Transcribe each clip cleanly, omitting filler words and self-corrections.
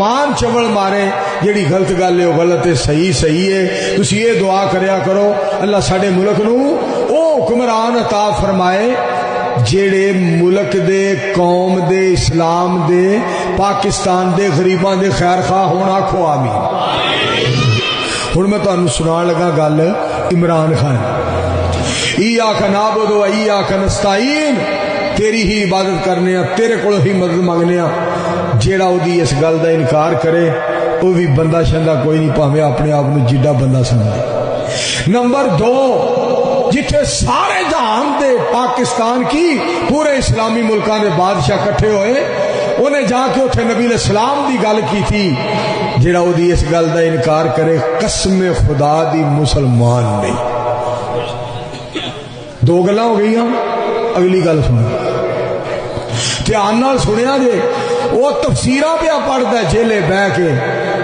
مسلمان چوڑ مارے جیڑی غلط گل ہے وہ غلط ہے، صحیح صحیح ہے. تسی یہ دعا کریا کرو اللہ ساڈے ملک نو او حکمران عطا فرمائے جیڑے ملک دے، قوم دے، اسلام دے، پاکستان دے غریباں دے خیر خواہ ہونا. آکھو آمین. ہن میں تانوں سنان لگا گل عمران خان. ایاک نعبد و ایاک نستعین، تیری ہی عبادت کرنے ہاں، تیرے کولوں ہی مدد منگنے ہاں. جیڑا اودی اس گل دا انکار کرے وہ بھی بندہ شندہ کوئی نہیں، پاویں اپنے آپ نو جڈا بندہ سمجھے. نمبر 2، جتھے سارے جہان دے پاکستان کی پورے اسلامی ملکاں دے بادشاہ کٹھے ہوئے، انہیں جا کے اتنے نبی علیہ السلام دی گل کی تھی. جیڑا اودی اس گل دا انکار کرے قسم خدا دی مسلمان نہیں. 2 گلاں ہو گئی. اگلی گل سنو، دھیان نال سنیا جے. وہ تفسیراں پہ پڑھتا ہے جیلے بہ کے،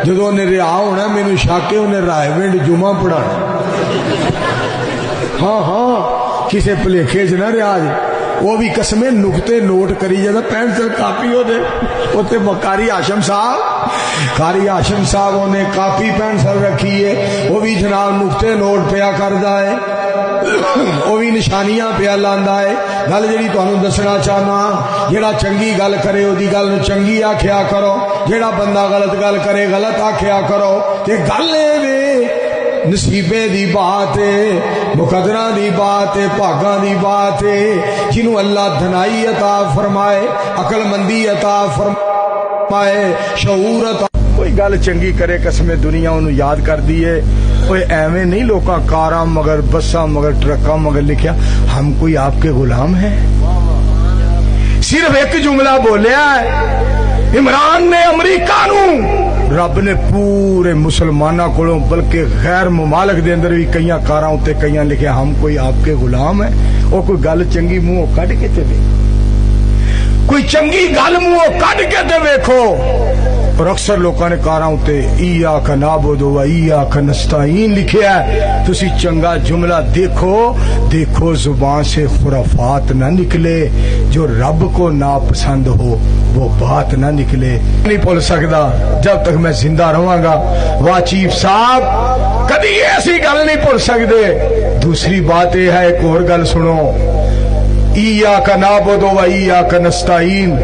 جدو انہیں رہا ہونا مینوں شک ہے انہیں رائے ونڈ جمعہ پڑھانا. ہاں کسے بھلیکھے چ نہ رہا جے. وہ بھی قسمیں نقطے نوٹ کری جاتا، پینسل کاپی ہو دے اتنے قاری ہاشم صاحب انہیں کاپی پینسل رکھی ہے، وہ بھی جناب نقطے نوٹ پیا کردا ہے، وہ بھی نشانیاں پیا لاندا ہے. گل جڑی تانوں دسنا چاہنا، جڑا چنگی گل کرے وہ گل نو چنگی آکھیا کرو، جڑا بندہ غلط گل کرے غلط آکھیا کرو. تے گل نصیبے دی بات ہے، مقدراں دی بات ہے، بھاگاں دی بات ہے. جنوں اللہ دھنائی عطا فرمائے، عقل مندی عطا فرمائے، شعور عطا، کوئی گل چنگی کرے قسم دنیا انہوں یاد کر دیے. کوئی ایویں نہیں لوکاں کاراں مگر بساں مگر ٹرکاں مگر لکھیا ہم کوئی آپ کے غلام ہیں. صرف ایک جملہ بولیا ہے عمران نے امریکہ نو، رب نے پورے مسلمانوں کو بلکہ غیر ممالک دے اندر بھی کئی کاراں تے کئی لکھیا ہم کوئی آپ کے غلام ہیں. وہ کوئی گل چنگی منہ کڈ کے تے ویکھو، کوئی چنگی گل منہ کڈ کے تے ویکھو. اور اکثر لوگوں نے کاراں تے ایاک نعبد و ایاک نستعین لکھیا ہے. تسی چنگا جملہ دیکھو زبان سے خرافات نہ نکلے، جو رب کو ناپسند ہو وہ بات نہ نکلے. نہیں بھول سکتا جب تک میں زندہ رہوں گا. واہ چیف صاحب کبھی ایسی گل نہیں بھول سکتے. دوسری بات یہ ہے، ایک اور گل سنو، ایاک نعبد و ایاک نستعین.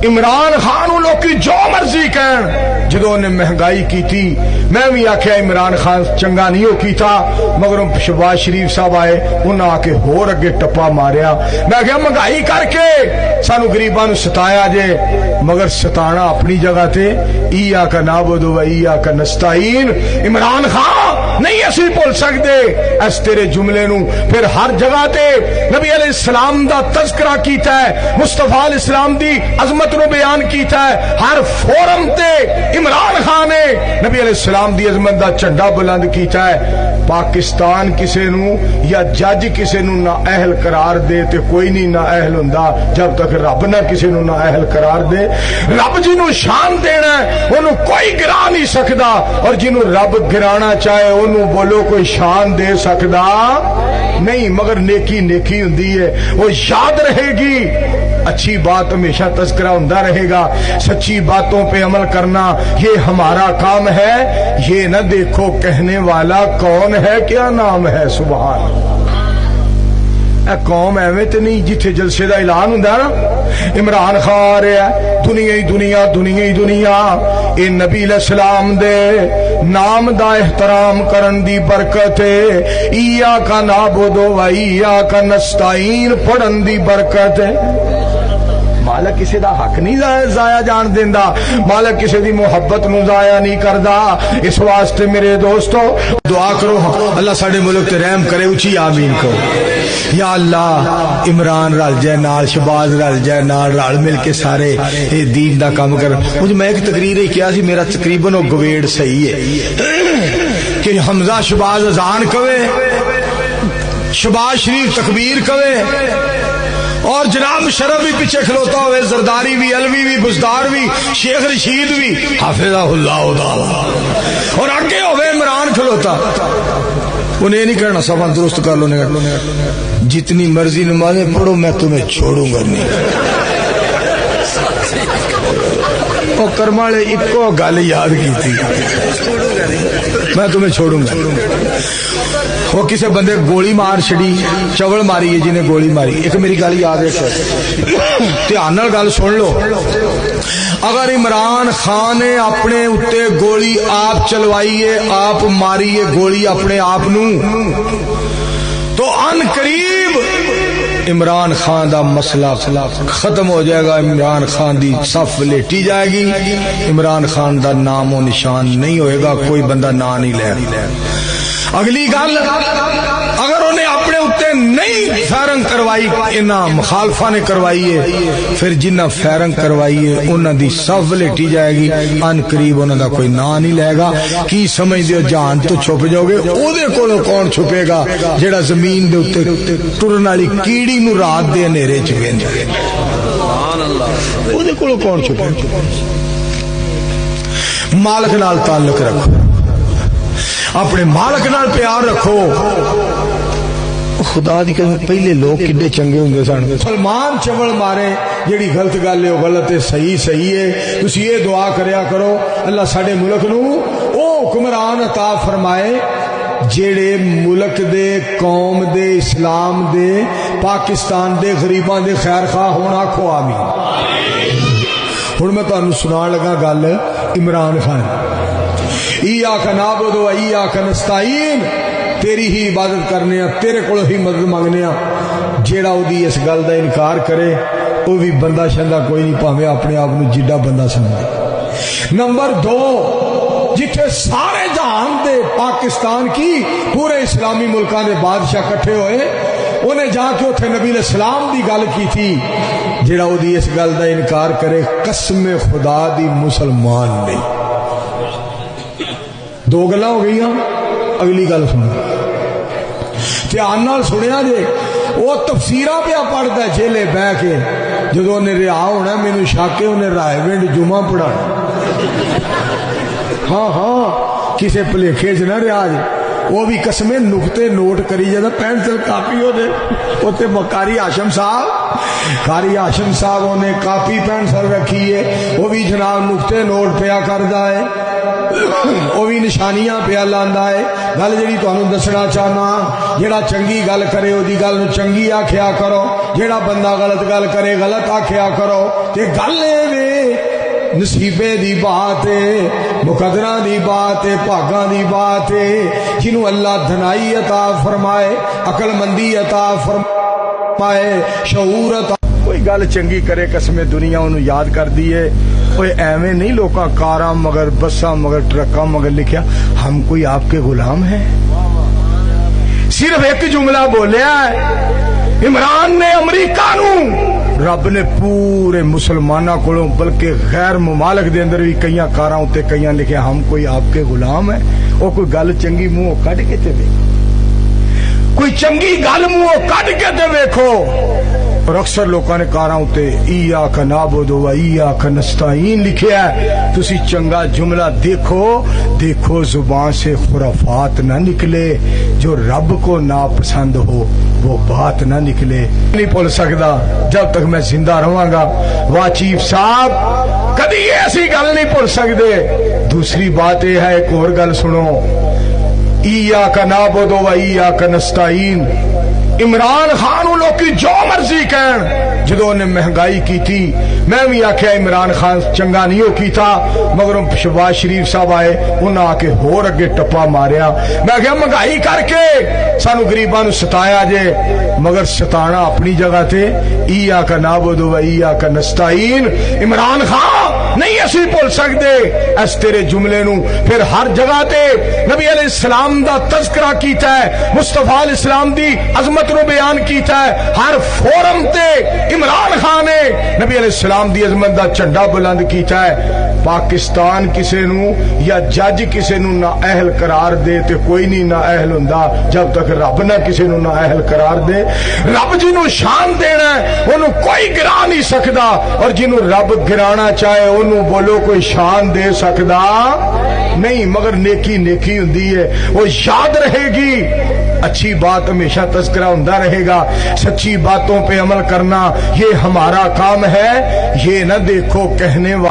عمران خان لوکی جو مرضی کہن، جدو نے مہنگائی کی تھی میں بھی آخیا عمران خان چنگا نہیں ہو کی تھا، مگر شہباز شریف صاحب آئے انہاں آ کے ہور اگے ٹپا ماریا. میں کہا مہنگائی کر کے سانو غریباں نو ستایا جے، مگر ستانا اپنی جگہ تے. ایاک نعبد و ایاک نستعین. عمران خان نہیں اسی بھول سکتے اس تیرے جملے نو. پھر ہر جگہ تے نبی علیہ السلام دا تذکرہ کیتا ہے، مصطفیٰ علیہ السلام دی عظمت نو بیان کیتا ہے. ہر فورم تے عمران خان نے نبی علیہ السلام دی عظمت دا جھنڈا بلند کیتا ہے. پاکستان کسے نو یا جج کسے نو نہ اہل قرار دے تے کوئی نہیں نہ اہل ہوندا جب تک رب نہ کسے نو نہ اہل قرار دے. رب جنوں شان دینا ہے انہوں کوئی گرا نہیں سکدا، اور جنوں رب گرانا چاہے انہوں بولو کوئی شان دے سکدا نہیں. مگر نیکی نیکی ہوندی ہے، وہ یاد رہے گی. اچھی بات ہمیشہ تذکرہ ہوتا رہے گا. سچی باتوں پہ عمل کرنا یہ ہمارا کام ہے. یہ نہ دیکھو کہنے والا کون ہے، کیا نام ہے. سبحان اے قوم ایویں تے نہیں جتھے جلسے دا اعلان ہوندا نا عمران خان آ رہا ہے، دنیا ہی دنیا دنیا ہی دنیا. اے نبی علیہ السلام دے نام دا احترام کرن دی برکت ہے. ایاک نعبد و ایاک نستعین پڑھن دی برکت ہے. مالک کسی دا حق نہیں ضائع جان دیندا، مالک کسی دی محبت نو ضائع نہیں کردا. اس واسطے میرے دوستو دعا کرو اللہ ساڈے ملک تے رحم کرے. اچھی آمین کرو. یا اللہ عمران رل جائے نال، شہباز رل جائے نال، رل مل کے سارے دین دا کام کر. مجھے میں ایک تقریر ہی کیا سی، میرا تقریباً وہ گویڑ صحیح ہے کہ حمزہ شہباز اذان کہے، شہباز شریف تکبیر کہے، اور جناب مشرف بھی پیچھے کھلوتا ہوئے، زرداری بھی، علوی بھی، بزدار بھی، شیخ رشید بھی حافظہ اللہ تعالی، اور آگے ہوئے عمران کھلوتا. انہیں نہیں کہنا سبان درست کر لو، جتنی مرضی نمازیں پڑھو میں تمہیں چھوڑوں گا نہیں. وہ کرم والے ایکو گل یاد کی میں تمہیں چھوڑوں گا. وہ کسی بندے گولی مار چڑی چول ماری ہے جنہیں گولی ماری. ایک میری گل یاد ہے دھیان نال گل سن لو. اگر عمران خان نے اپنے اتنے گولی آپ چلوائی ہے آپ ماری ہے گولی اپنے آپ نو تو ان قریب عمران خان دا مسئلہ ختم ہو جائے گا. عمران خان دی صف لیٹی جائے گی. عمران خان دا نام و نشان نہیں ہوئے گا. کوئی بندہ نام نہیں لے. اگلی گل اگر انہیں اپنے اتنے نہیں فائرنگ کروائی انہاں مخالفہ نے کروائی ہے پھر جنہ فائرنگ کروائی ہے انہاں دی صف لیٹی جائے گی. ان قریب انہاں دا کوئی نام نہیں لے گا. کی سمجھ دیو جان تو چھپ جاؤ گے. او دے کولوں کون چھپے گا جیڑا زمین دے اوتے ٹرن والی کیڑی نو رات دے ہنیرے چ ویندا ہے. سبحان اللہ. او دے کولوں کون چھپے گا. مالک نال تعلق رکھو. اپنے مالک نال پیار رکھو. خدا دی قسم پہلے لوگ کڈے چنگے ہوندے سن. سلمان چول مارے جیڑی غلط گل ہے غلط ہے صحیح صحیح ہے. تسی یہ دعا کریا کرو اللہ ساڈے ملک نو او حکمران عطا فرمائے جیڑے ملک دے قوم دے اسلام دے پاکستان دے غریباں دے خیر خواہ ہون. آکھو آمین. ہن میں تانوں سنان لگا گل عمران خان. ایاک نعبد و ایاک نستعین. تیری ہی عبادت کرنے تیرے کو ہی مدد مانگنے. جیڑا او دی اس گل دا انکار کرے وہ بھی بندہ شندہ کوئی نہیں پاوے اپنے آپ نو جڈا بندہ سمجھے. نمبر 2 جتھے سارے جہان دے پاکستان کی پورے اسلامی ملکاں دے بادشاہ کٹھے ہوئے انہیں جا کے اتنے نبی علیہ السلام دی گل کی تھی. جیڑا او دی اس گل دا انکار کرے قسم خدا دی مسلمان نہیں. 2 گلاں ہو گئی. اگلی گل سنو دھیان نال سنیا جے. وہ تفسیراں پہ پڑھتا ہے جیلے بہ کے جدو انہیں رہا ہونا مینوں شک ہے انہیں رائے ونڈ جمعہ پڑھانا. ہاں کسے بھلیکھے چ نہ رہا جے. وہ بھی قسمیں نقطے نوٹ کری جاتا پینسل کاپی ہو دے اتنے قاری ہاشم صاحب انہیں کاپی پینسل رکھی ہے. وہ بھی جناب نقطے نوٹ پیا کردا ہے وہ بھی نشانیاں پیا لاندا ہے. گل جڑی تانوں دسنا چاہنا جیڑا چنگی گل کرے وہ گل نو چنگی آکھیا کرو. جیڑا بندہ غلط گل کرے غلط آکھیا کرو. تے گل اے نصیبے دی بات ہے مقدراں دی بات ہے بھاگاں دی بات ہے. جنوں اللہ دھنائی عطا فرمائے عقل مندی عطا فرمائے شعور عطا کوئی گل چنگی کرے قسم دنیا انہوں یاد کر دیے. ایویں نہیں لوکاں کاراں مگر بساں مگر ٹرکاں مگر لکھیا ہم کوئی آپ کے غلام ہیں. صرف ایک جملہ بولیا ہے عمران نے امریکہ نو رب نے پورے مسلمانوں کو بلکہ غیر ممالک دے اندر بھی کئی کاراں تے کئی لکھیا ہم کوئی آپ کے غلام ہیں. وہ کوئی گل چنگی منہ کڈ کے تے ویکھو. کوئی چنگی گل منہ کڈ کے تے ویکھو. اور اکثر لوگوں نے کاراں تے ایاک نعبد و ایاک نستعین لکھیا ہے. تسی چنگا جملہ دیکھو زبان سے خرافات نہ نکلے. جو رب کو ناپسند ہو وہ بات نہ نکلے. نہیں بھول سکتا جب تک میں زندہ رہاں گا. واہ چیف صاحب کدی ایسی گل نہیں بھول سکتے. دوسری بات یہ ہے ایک اور گل سنو. ایاک نعبد و ایاک نستعین عمران خان لوگ جو مرضی کہن جدو نے مہنگائی کی تھی میں بھی آخیا عمران خان چنگا نہیں ہو کی تھا مگر شہباز شریف صاحب آئے انہاں آ کے ہور اگے ٹپا ماریا. میں آخیا مہنگائی کر کے سانو غریباں نو ستایا جے مگر ستانا اپنی جگہ تے. ایاک نعبد و ایاک نستعین عمران خان نہیں اسی بھول سکتے اس تیرے جملے نو. پھر ہر جگہ تے نبی علیہ السلام دا تذکرہ کیتا ہے مصطفیٰ علیہ السلام دی عظمت نو بیان کیتا ہے. ہر فورم تے عمران خان نے نبی علیہ السلام دی عظمت دا جھنڈا بلند کیتا ہے. پاکستان کسے نو یا جج کسے نو نہ اہل قرار دے تے کوئی نہیں نہ اہل ہوندا جب تک رب نہ کسے نو نہ اہل قرار دے. رب جنوں شان دینا ہے انہوں کوئی گرا نہیں سکدا اور جنوں رب گرانا چاہے انہوں بولو کوئی شان دے سکدا نہیں. مگر نیکی نیکی ہوندی ہے وہ یاد رہے گی. اچھی بات ہمیشہ تذکرہ ہوتا رہے گا. سچی باتوں پہ عمل کرنا یہ ہمارا کام ہے. یہ نہ دیکھو کہنے والا